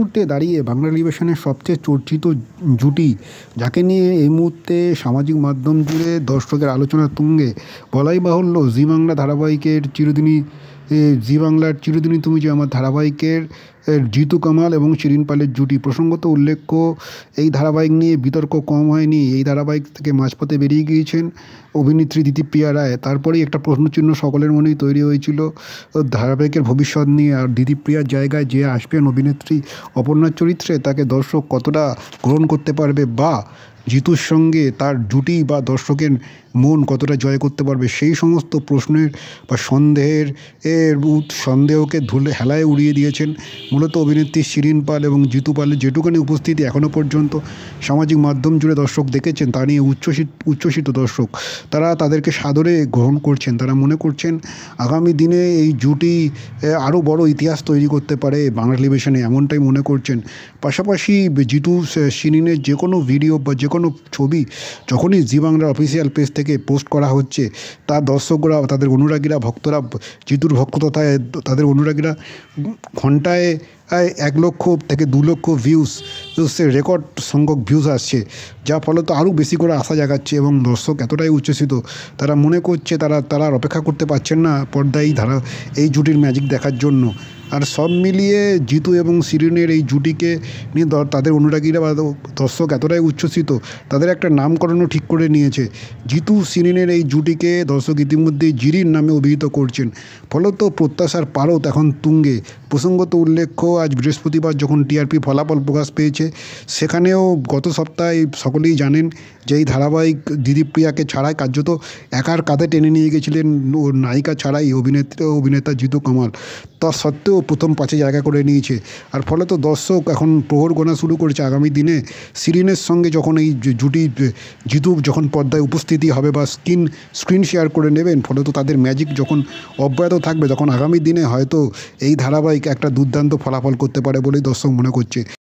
মুহূর্তে দাঁড়িয়ে বাংলা টেলিভিশনের সবচেয়ে চর্চিত জুটি, যাকে নিয়ে এই মুহূর্তে সামাজিক মাধ্যম জুড়ে দর্শকের আলোচনার তুঙ্গে, বলাই বাহুল্য জি বাংলা ধারাবাহিকের জি বাংলার চিরদিনই তুমি যে আমার ধারাবাহিকের জিতু কামাল এবং শিরিন পালের জুটি। প্রসঙ্গত উল্লেখ্য, এই ধারাবাহিক নিয়ে বিতর্ক কম হয়নি। এই ধারাবাহিক থেকে মাঝপথে বেরিয়ে গিয়েছেন অভিনেত্রী দিতিপ্রিয়া রায়। তারপরেই একটা প্রশ্নচিহ্ন সকলের মনেই তৈরি হয়েছিল ধারাবাহিকের ভবিষ্যৎ নিয়ে। আর দিতিপ্রিয়ার জায়গায় যে আসবেন অভিনেত্রী অপর্ণার চরিত্রে, তাকে দর্শক কতটা গ্রহণ করতে পারবে, বা জিতুর সঙ্গে তার জুটি বা দর্শকের মন কতটা জয় করতে পারবে, সেই সমস্ত প্রশ্নের বা সন্দেহকে হেলায় উড়িয়ে দিয়েছেন মূলত অভিনেত্রী শিরিন পাল এবং জিতু পালের যেটুকুনি উপস্থিতি এখনও পর্যন্ত সামাজিক মাধ্যম জুড়ে দর্শক দেখেছেন, তা নিয়ে উচ্ছ্বসিত দর্শক। তারা তাদেরকে সাদরে গ্রহণ করছেন। তারা মনে করছেন আগামী দিনে এই জুটি আরও বড় ইতিহাস তৈরি করতে পারে বাংলা টেলিভিশনে, এমনটাই মনে করছেন। পাশাপাশি জিতু শিরিনের যে কোনো ভিডিও বা যে কোনো ছবি যখনই জি বাংলার অফিসিয়াল পেজ থেকে পোস্ট করা হচ্ছে, তার দর্শকরা, তাদের অনুরাগীরা, ভক্তরা, জিতুর ভক্ত তথা তাদের অনুরাগীরা ঘন্টায় 1 লক্ষ থেকে 2 লক্ষ রেকর্ড সংখ্যক ভিউজ আসছে, যা ফলত আরও বেশি করে আশা জাগাচ্ছে। এবং দর্শক এতটাই উচ্ছ্বসিত, তারা মনে করছে তারা আর অপেক্ষা করতে পারছেন না পর্দায় এই জুটির ম্যাজিক দেখার জন্য। আর সব মিলিয়ে জিতু এবং শিরিনের এই জুটিকে নিয়ে তাদের অনুরাগীরা বা দর্শক এতটাই উচ্ছ্বসিত, তাদের একটা নামকরণও ঠিক করে নিয়েছে। জিতু শিরিনের এই জুটিকে দর্শক ইতিমধ্যেই জিরিন নামে অভিহিত করছেন। ফলত প্রত্যাশার পারদ এখন তুঙ্গে। প্রসঙ্গত উল্লেখ্য, আজ বৃহস্পতিবার যখন টিআরপি ফলাফল প্রকাশ পেয়েছে, সেখানেও গত সপ্তাহে সকলেই জানেন যে এই ধারাবাহিক দিতিপ্রিয়াকে ছাড়াই কার্যত একার কাঁধে টেনে নিয়ে গেছিলেন নায়িকা ছাড়াই অভিনেতা জিতু কামাল। তা সত্ত্বেও প্রথম 5-এ জায়গা করে নিয়েছে। আর ফলে তো দর্শক এখন প্রহর গোনা শুরু করেছে আগামী দিনে শিরিনের সঙ্গে যখন এই জুটি জিতু যখন পর্দায় উপস্থিতি হবে বা স্ক্রিন শেয়ার করে নেবেন, ফলে তো তাদের ম্যাজিক যখন অব্যাহত থাকবে, তখন আগামী দিনে হয়তো এই ধারাবাহিক একটা দুর্দান্ত ফলাফল করতে পারে বলেই দর্শক মনে করছে।